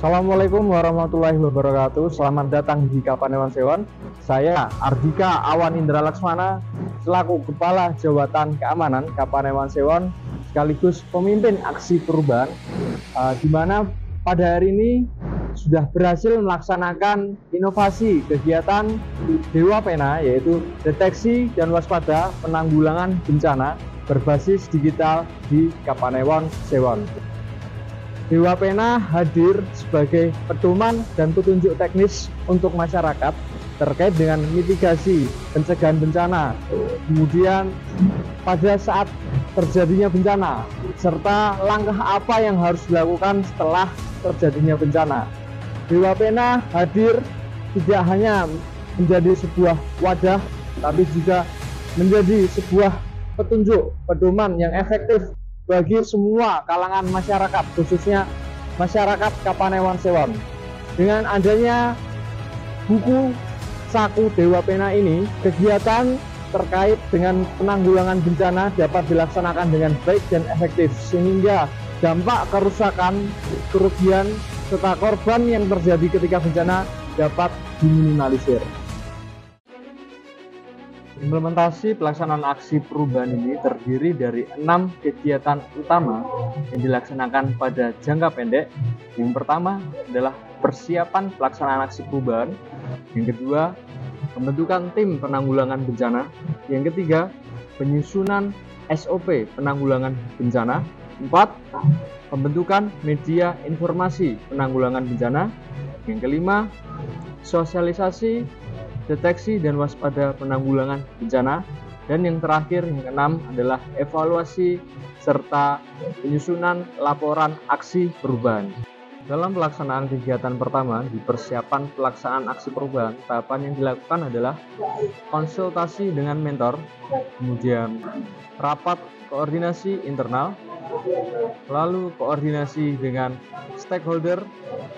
Assalamualaikum warahmatullahi wabarakatuh. Selamat datang di Kapanewon Sewon. Saya Ardika Awan Indra Laksmana selaku Kepala Jawatan Keamanan Kapanewon Sewon sekaligus pemimpin aksi perubahan, di mana pada hari ini sudah berhasil melaksanakan inovasi kegiatan Dewa Pena, yaitu deteksi dan waspada penanggulangan bencana berbasis digital di Kapanewon Sewon. Dewa Pena hadir sebagai pedoman dan petunjuk teknis untuk masyarakat terkait dengan mitigasi pencegahan bencana, kemudian pada saat terjadinya bencana, serta langkah apa yang harus dilakukan setelah terjadinya bencana. Dewa Pena hadir tidak hanya menjadi sebuah wadah, tapi juga menjadi sebuah petunjuk pedoman yang efektif bagi semua kalangan masyarakat, khususnya masyarakat Kapanewon Sewon. Dengan adanya buku saku Dewa Pena ini, kegiatan terkait dengan penanggulangan bencana dapat dilaksanakan dengan baik dan efektif, sehingga dampak kerusakan, kerugian, serta korban yang terjadi ketika bencana dapat diminimalisir. Implementasi pelaksanaan aksi perubahan ini terdiri dari 6 kegiatan utama yang dilaksanakan pada jangka pendek. Yang pertama adalah persiapan pelaksanaan aksi perubahan. Yang kedua, pembentukan tim penanggulangan bencana. Yang ketiga, penyusunan SOP penanggulangan bencana. 4, pembentukan media informasi penanggulangan bencana. Yang kelima, sosialisasi, deteksi dan waspada penanggulangan bencana. Dan yang terakhir, yang keenam, adalah evaluasi serta penyusunan laporan aksi perubahan. Dalam pelaksanaan kegiatan pertama, di persiapan pelaksanaan aksi perubahan, tahapan yang dilakukan adalah konsultasi dengan mentor, kemudian rapat koordinasi internal, lalu koordinasi dengan stakeholder,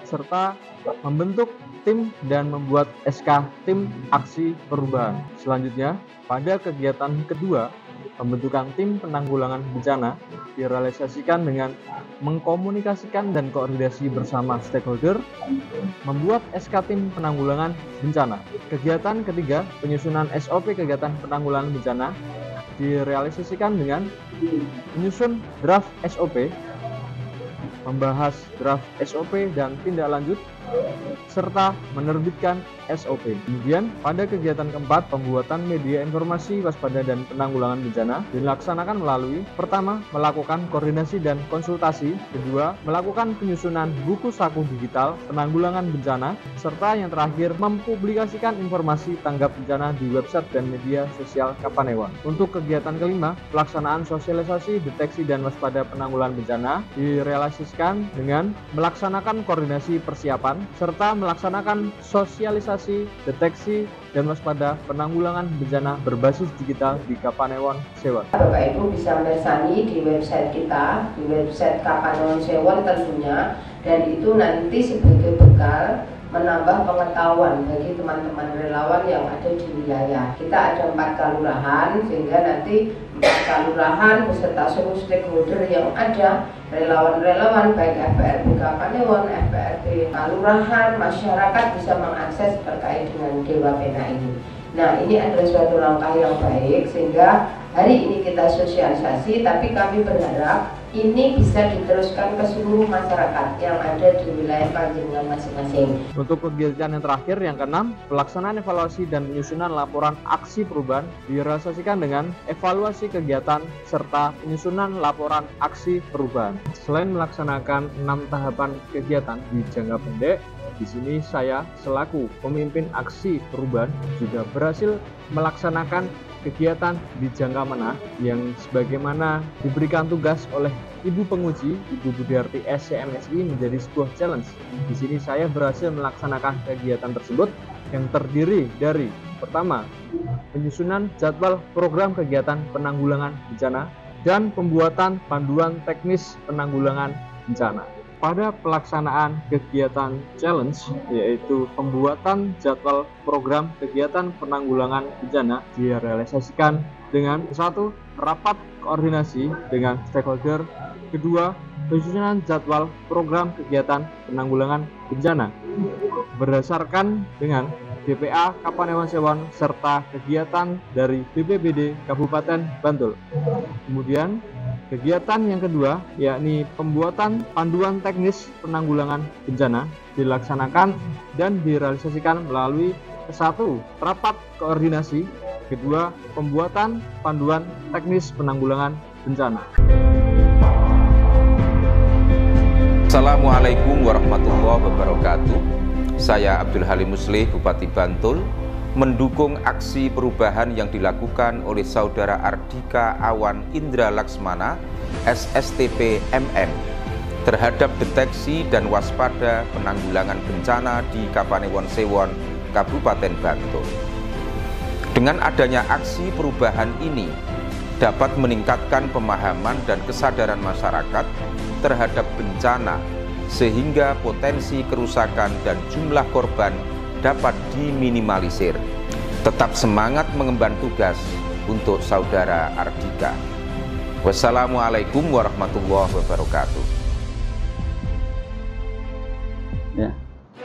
serta membentuk tim dan membuat SK tim aksi perubahan. Selanjutnya, pada kegiatan kedua, pembentukan tim penanggulangan bencana direalisasikan dengan mengkomunikasikan dan koordinasi bersama stakeholder, membuat SK tim penanggulangan bencana. Kegiatan ketiga, penyusunan SOP kegiatan penanggulangan bencana direalisasikan dengan menyusun draft SOP, membahas draft SOP dan tindak lanjut, serta menerbitkan SOP. Kemudian pada kegiatan keempat, pembuatan media informasi waspada dan penanggulangan bencana dilaksanakan melalui: pertama, melakukan koordinasi dan konsultasi; kedua, melakukan penyusunan buku saku digital penanggulangan bencana; serta yang terakhir, mempublikasikan informasi tanggap bencana di website dan media sosial Kapanewon. Untuk kegiatan kelima, pelaksanaan sosialisasi, deteksi dan waspada penanggulangan bencana direalisasikan dengan melaksanakan koordinasi persiapan serta melaksanakan sosialisasi, deteksi dan waspada penanggulangan bencana berbasis digital di Kapanewon Sewon. Bapak Ibu bisa mersani di website kita, di website Kapanewon Sewon tentunya, dan itu nanti sebagai bekal menambah pengetahuan bagi teman-teman relawan yang ada di wilayah. Kita ada 4 kelurahan, sehingga nanti 4 kelurahan beserta seluruh stakeholder yang ada, relawan-relawan baik FPRB Kapanewon, FPRB kelurahan, masyarakat bisa mengakses terkait dengan Dewa Pena ini. Nah, ini adalah suatu langkah yang baik, sehingga hari ini kita sosialisasi, tapi kami berharap ini bisa diteruskan ke seluruh masyarakat yang ada di wilayah panjenengan masing-masing. Untuk kegiatan yang terakhir, yang keenam, pelaksanaan evaluasi dan penyusunan laporan aksi perubahan direalisasikan dengan evaluasi kegiatan serta penyusunan laporan aksi perubahan. Selain melaksanakan 6 tahapan kegiatan di jangka pendek, di sini saya selaku pemimpin aksi perubahan juga berhasil melaksanakan kegiatan di jangka menengah yang sebagaimana diberikan tugas oleh Ibu Penguji, Ibu Budiarti SCMSI, menjadi sebuah challenge. Di sini saya berhasil melaksanakan kegiatan tersebut yang terdiri dari: pertama, penyusunan jadwal program kegiatan penanggulangan bencana dan pembuatan panduan teknis penanggulangan bencana. Pada pelaksanaan kegiatan challenge, yaitu pembuatan jadwal program kegiatan penanggulangan bencana, direalisasikan dengan: 1, rapat koordinasi dengan stakeholder; kedua, penyusunan jadwal program kegiatan penanggulangan bencana berdasarkan dengan BPA Kapanewon Sewon serta kegiatan dari BPBD Kabupaten Bantul. Kemudian kegiatan yang kedua yakni pembuatan panduan teknis penanggulangan bencana dilaksanakan dan direalisasikan melalui ke-1 rapat koordinasi, kedua pembuatan panduan teknis penanggulangan bencana. Assalamualaikum warahmatullahi wabarakatuh. Saya Abdul Halim Muslih, Bupati Bantul, mendukung aksi perubahan yang dilakukan oleh Saudara Ardika Awan Indra Laksmana, SSTP MM, terhadap deteksi dan waspada penanggulangan bencana di Kapanewon Sewon, Kabupaten Bantul. Dengan adanya aksi perubahan ini, dapat meningkatkan pemahaman dan kesadaran masyarakat terhadap bencana, sehingga potensi kerusakan dan jumlah korban dapat diminimalisir. Tetap semangat mengemban tugas untuk Saudara Ardika. Wassalamualaikum warahmatullahi wabarakatuh. Ya.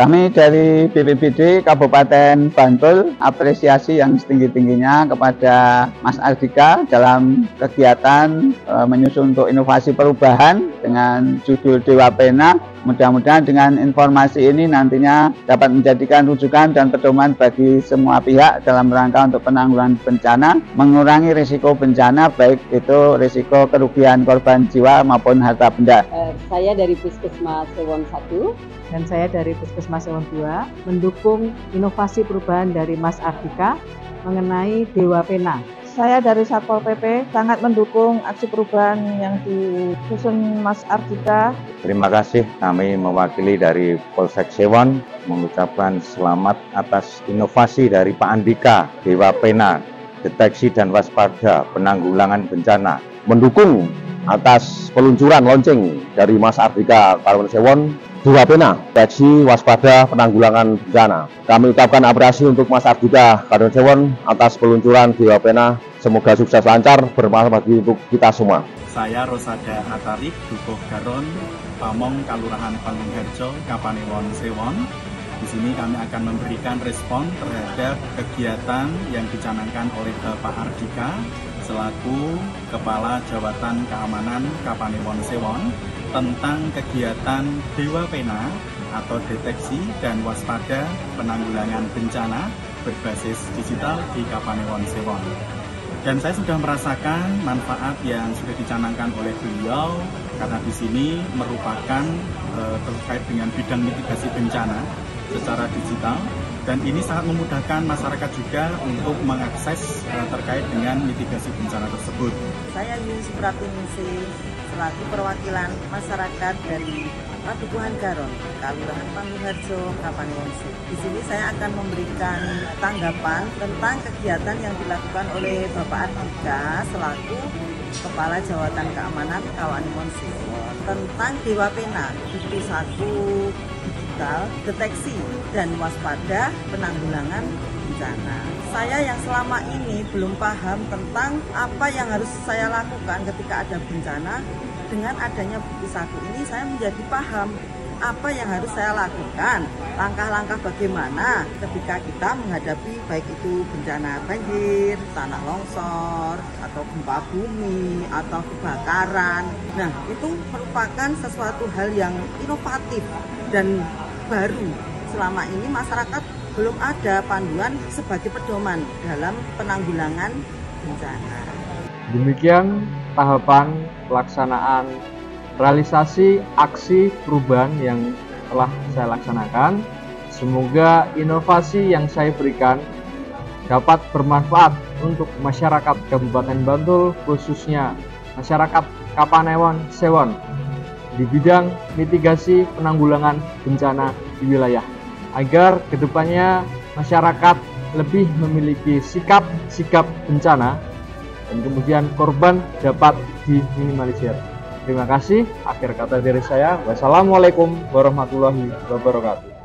Kami dari BPBD Kabupaten Bantul apresiasi yang setinggi-tingginya kepada Mas Ardika dalam kegiatan menyusun untuk inovasi perubahan dengan judul Dewa Pena. Mudah-mudahan dengan informasi ini nantinya dapat menjadikan rujukan dan pedoman bagi semua pihak dalam rangka untuk penanggulangan bencana, mengurangi risiko bencana baik itu risiko kerugian korban jiwa maupun harta benda. Saya dari Puskesmas Sewon 1 dan saya dari Puskesmas Sewon 2 mendukung inovasi perubahan dari Mas Ardika mengenai Dewa Pena. Saya dari Satpol PP sangat mendukung aksi perubahan yang disusun Mas Ardika. Terima kasih, kami mewakili dari Polsek Sewon mengucapkan selamat atas inovasi dari Pak Andika, Dewa Pena, deteksi dan waspada penanggulangan bencana. Mendukung atas peluncuran launching dari Mas Ardika Kapanewon Sewon, Dewa Pena, deteksi waspada penanggulangan bencana. Kami ucapkan apresiasi untuk Mas Ardika Kapanewon Sewon atas peluncuran Dewa Pena. Semoga sukses lancar, bermanfaat untuk kita semua. Saya Rosada Atarik, Dukuh Garon, Pamong, Kalurahan Pangungharjo, Kapanewon Sewon. Di sini kami akan memberikan respon terhadap kegiatan yang dicanangkan oleh Bapak Ardika selaku Kepala Jawatan Keamanan Kapanewon Sewon tentang kegiatan Dewa Pena atau deteksi dan waspada penanggulangan bencana berbasis digital di Kapanewon Sewon. Dan saya sudah merasakan manfaat yang sudah dicanangkan oleh beliau karena di sini merupakan terkait dengan bidang mitigasi bencana secara digital, dan ini sangat memudahkan masyarakat juga untuk mengakses terkait dengan mitigasi bencana tersebut. Saya Yuni Supratiningsih selaku perwakilan masyarakat dari Padukuhan Garon, Kalurahan Pangungharjo, Kapanewon Sewon. Di sini saya akan memberikan tanggapan tentang kegiatan yang dilakukan oleh Bapak Ardika selaku Kepala Jawatan Keamanan Kapanewon Sewon tentang Dewa Pena, itu 1 digital, deteksi dan waspada penanggulangan bencana. Saya yang selama ini belum paham tentang apa yang harus saya lakukan ketika ada bencana, dengan adanya buku 1 ini saya menjadi paham apa yang harus saya lakukan, langkah-langkah bagaimana ketika kita menghadapi baik itu bencana banjir, tanah longsor, atau gempa bumi, atau kebakaran. Nah, itu merupakan sesuatu hal yang inovatif dan baru. Selama ini masyarakat belum ada panduan sebagai pedoman dalam penanggulangan bencana. Demikian tahapan pelaksanaan realisasi aksi perubahan yang telah saya laksanakan. Semoga inovasi yang saya berikan dapat bermanfaat untuk masyarakat Kabupaten Bantul, khususnya masyarakat Kapanewon Sewon di bidang mitigasi penanggulangan bencana di wilayah, agar kedepannya masyarakat lebih memiliki sikap bencana dan kemudian korban dapat diminimalisir. Terima kasih. Akhir kata dari saya, wassalamualaikum warahmatullahi wabarakatuh.